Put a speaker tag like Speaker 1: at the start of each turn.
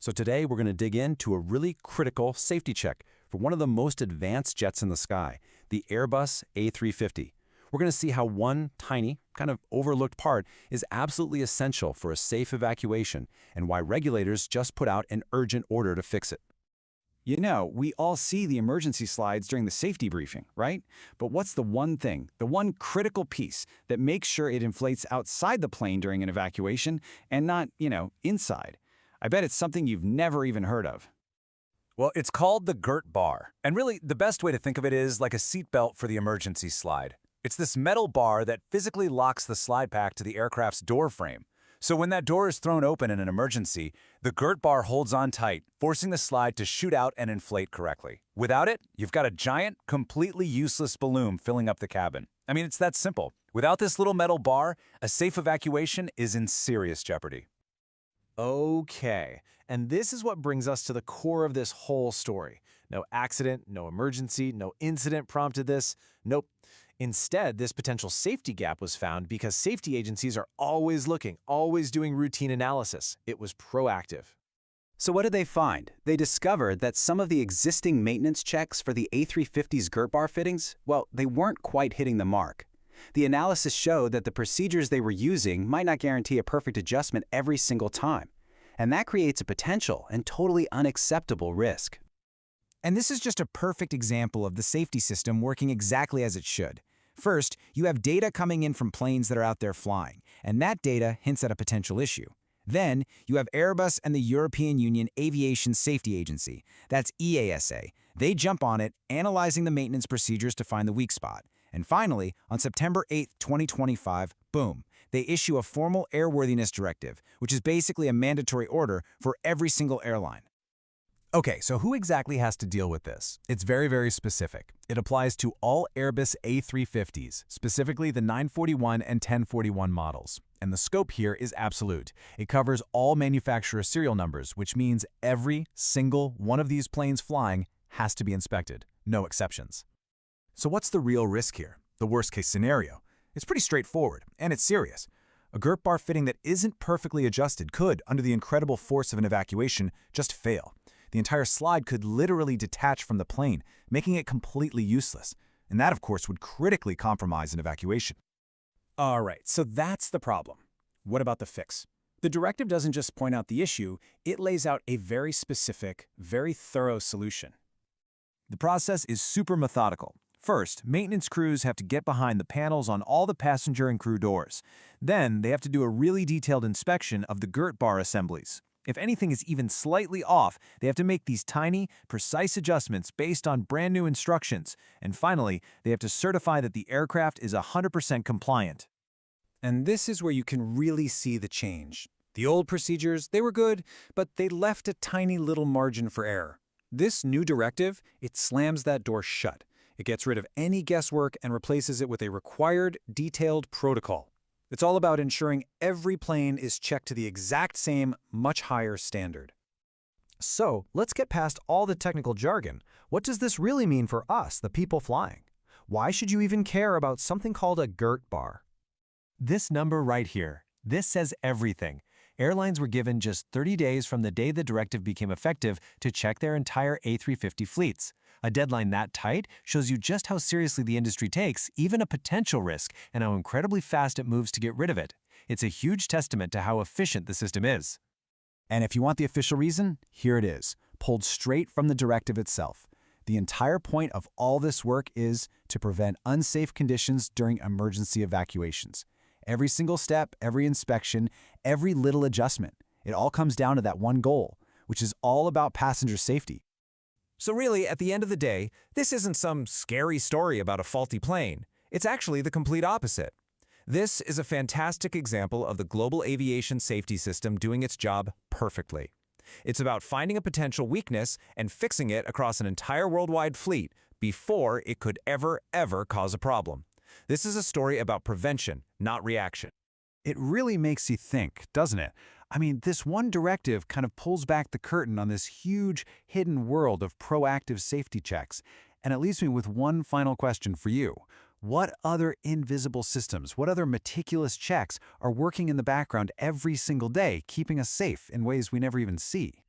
Speaker 1: So today we're going to dig into a really critical safety check for one of the most advanced jets in the sky, the Airbus A350. We're going to see how one tiny, kind of overlooked part is absolutely essential for a safe evacuation and why regulators just put out an urgent order to fix it.
Speaker 2: You know, we all see the emergency slides during the safety briefing, right? But what's the one thing, the one critical piece that makes sure it inflates outside the plane during an evacuation and not, inside? I bet it's something you've never even heard of.
Speaker 3: Well, it's called the Girt bar. And really, the best way to think of it is like a seatbelt for the emergency slide. It's this metal bar that physically locks the slide pack to the aircraft's door frame. So when that door is thrown open in an emergency, the Girt bar holds on tight, forcing the slide to shoot out and inflate correctly. Without it, you've got a giant, completely useless balloon filling up the cabin. I mean, it's that simple. Without this little metal bar, a safe evacuation is in serious jeopardy.
Speaker 4: Okay, and this is what brings us to the core of this whole story. No accident, no emergency, no incident prompted this. Nope. Instead, this potential safety gap was found because safety agencies are always looking, always doing routine analysis. It was proactive.
Speaker 5: So what did they find? They discovered that some of the existing maintenance checks for the A350's Girt bar fittings, well, they weren't quite hitting the mark. The analysis showed that the procedures they were using might not guarantee a perfect adjustment every single time. And that creates a potential and totally unacceptable risk.
Speaker 6: And this is just a perfect example of the safety system working exactly as it should. First, you have data coming in from planes that are out there flying, and that data hints at a potential issue. Then, you have Airbus and the European Union Aviation Safety Agency, that's EASA. They jump on it, analyzing the maintenance procedures to find the weak spot. And finally, on September 8, 2025, boom, they issue a formal Airworthiness Directive, which is basically a mandatory order for every single airline.
Speaker 3: Okay, so who exactly has to deal with this? It's very, very specific. It applies to all Airbus A350s, specifically the 941 and 1041 models. And the scope here is absolute. It covers all manufacturer serial numbers, which means every single one of these planes flying has to be inspected, no exceptions. So what's the real risk here? The worst-case scenario? It's pretty straightforward, and it's serious. A Girt bar fitting that isn't perfectly adjusted could, under the incredible force of an evacuation, just fail. The entire slide could literally detach from the plane, making it completely useless. And that, of course, would critically compromise an evacuation.
Speaker 2: All right, so that's the problem. What about the fix? The directive doesn't just point out the issue, it lays out a very specific, very thorough solution.
Speaker 3: The process is super methodical. First, maintenance crews have to get behind the panels on all the passenger and crew doors. Then, they have to do a really detailed inspection of the Girt bar assemblies. If anything is even slightly off, they have to make these tiny, precise adjustments based on brand new instructions. And finally, they have to certify that the aircraft is 100% compliant.
Speaker 2: And this is where you can really see the change. The old procedures, they were good, but they left a tiny little margin for error. This new directive, it slams that door shut. It gets rid of any guesswork and replaces it with a required, detailed protocol. It's all about ensuring every plane is checked to the exact same, much higher standard.
Speaker 4: So, let's get past all the technical jargon. What does this really mean for us, the people flying? Why should you even care about something called a Girt bar?
Speaker 3: This number right here, this says everything. Airlines were given just 30 days from the day the directive became effective to check their entire A350 fleets. A deadline that tight shows you just how seriously the industry takes even a potential risk and how incredibly fast it moves to get rid of it. It's a huge testament to how efficient the system is.
Speaker 5: And if you want the official reason, here it is, pulled straight from the directive itself. The entire point of all this work is to prevent unsafe conditions during emergency evacuations. Every single step, every inspection, every little adjustment, it all comes down to that one goal, which is all about passenger safety.
Speaker 6: So really, at the end of the day, this isn't some scary story about a faulty plane. It's actually the complete opposite. This is a fantastic example of the global aviation safety system doing its job perfectly. It's about finding a potential weakness and fixing it across an entire worldwide fleet before it could ever cause a problem. This is a story about prevention, not reaction.
Speaker 1: It really makes you think, doesn't it? I mean, this one directive kind of pulls back the curtain on this huge, hidden world of proactive safety checks. And it leaves me with one final question for you. What other invisible systems, what other meticulous checks are working in the background every single day, keeping us safe in ways we never even see?